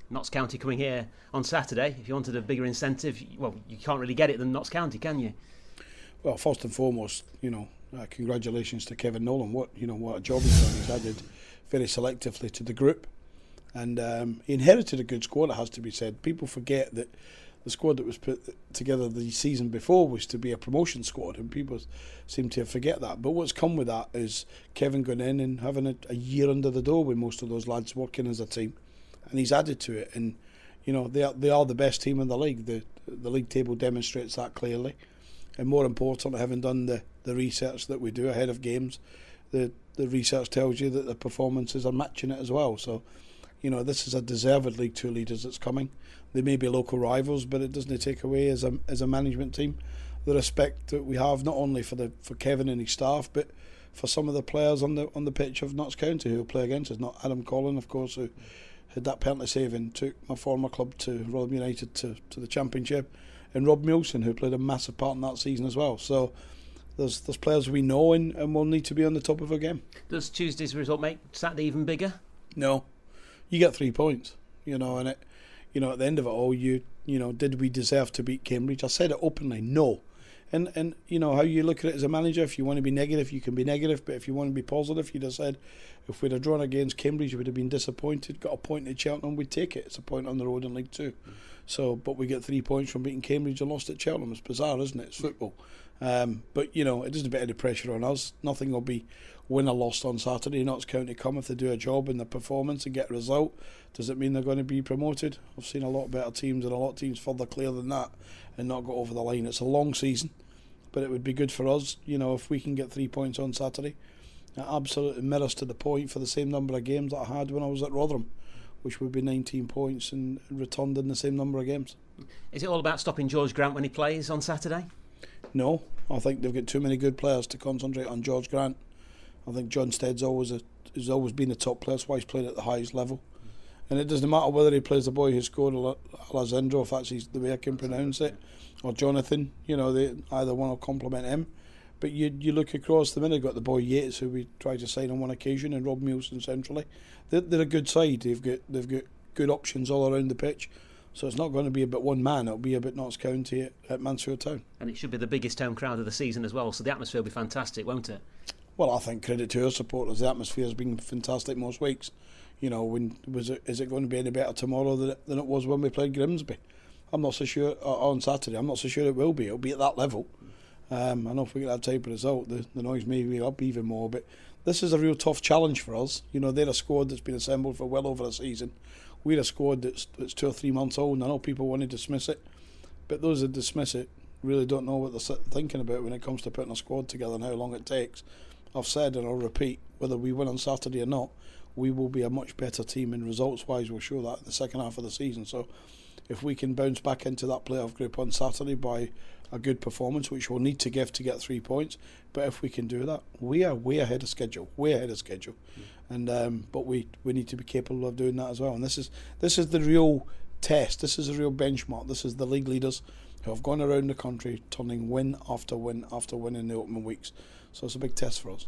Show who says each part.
Speaker 1: Notts County coming here on Saturday. If you wanted a bigger incentive, well, you can't really get it than Notts County, can you?
Speaker 2: Well, first and foremost, congratulations to Kevin Nolan. What a job he's done. He's added very selectively to the group, and he inherited a good squad. It has to be said. People forget that the squad that was put together the season before was to be a promotion squad, and people seem to forget that. But what's come with that is Kevin going in and having a year under the door with most of those lads working as a team, and he's added to it. And they are the best team in the league. The league table demonstrates that clearly. And more importantly, having done the research that we do ahead of games, the research tells you that the performances are matching it as well. So, this is a deserved League Two leaders that's coming. They may be local rivals, but it doesn't take away as a management team the respect that we have not only for Kevin and his staff, but for some of the players on the pitch of Notts County who will play against us. Not Adam Collin, of course, who had that penalty save and took my former club to Rotherham United to the Championship, and Rob Milson, who played a massive part in that season as well. So there's players we know and will need to be on the top of our game.
Speaker 1: Does Tuesday's result make Saturday even bigger?
Speaker 2: No, you get 3 points, and it, at the end of it all, did we deserve to beat Cambridge? I said it openly, no. And how you look at it as a manager, if you want to be negative, you can be negative, but if you want to be positive, you'd have said, if we'd have drawn against Cambridge, you would have been disappointed. Got a point at Cheltenham, we'd take it. It's a point on the road in League Two. So, but we get 3 points from beating Cambridge and lost at Cheltenham. It's bizarre, isn't it? It's football. But it doesn't put any pressure on us. Nothing will be win or lost on Saturday. Notts County come if they do a job in the performance and get a result. Does it mean they're going to be promoted? I've seen a lot better teams and a lot of teams further clear than that and not got over the line. It's a long season, but it would be good for us, if we can get 3 points on Saturday. It absolutely mirrors to the point for the same number of games that I had when I was at Rotherham, which would be 19 points and returned in the same number of games.
Speaker 1: Is it all about stopping George Grant when he plays on Saturday?
Speaker 2: No, I think they've got too many good players to concentrate on George Grant. I think John Stead's has always been a top player. That's why he's played at the highest level. And it doesn't matter whether he plays the boy who scored, Alessandro, if that's the way I can pronounce it, or Jonathan. Either one will compliment him. But you look across the minute, got the boy Yates, who we tried to sign on one occasion, and Rob Milson centrally. They're a good side. They've got good options all around the pitch. So it's not going to be about one man. It'll be about Notts County at Mansfield Town.
Speaker 1: And it should be the biggest home crowd of the season as well. So the atmosphere will be fantastic, won't it?
Speaker 2: Well, I think credit to our supporters. The atmosphere has been fantastic most weeks. Is it going to be any better tomorrow than it was when we played Grimsby? I'm not so sure on Saturday. I'm not so sure it will be. It'll be at that level. I know if we get that type of result, the noise may be up even more. But this is a real tough challenge for us. They're a squad that's been assembled for well over a season. We're a squad that's 2 or 3 months old, and I know people want to dismiss it, but those that dismiss it really don't know what they're thinking about when it comes to putting a squad together and how long it takes. I've said, and I'll repeat, whether we win on Saturday or not, we will be a much better team, and results-wise we'll show that in the second half of the season. So if we can bounce back into that playoff group on Saturday by a good performance, which we'll need to give to get 3 points, but if we can do that, we are way ahead of schedule. And but we need to be capable of doing that as well. And this is the real test. This is a real benchmark. This is the league leaders who have gone around the country turning win after win after win in the opening weeks. So it's a big test for us.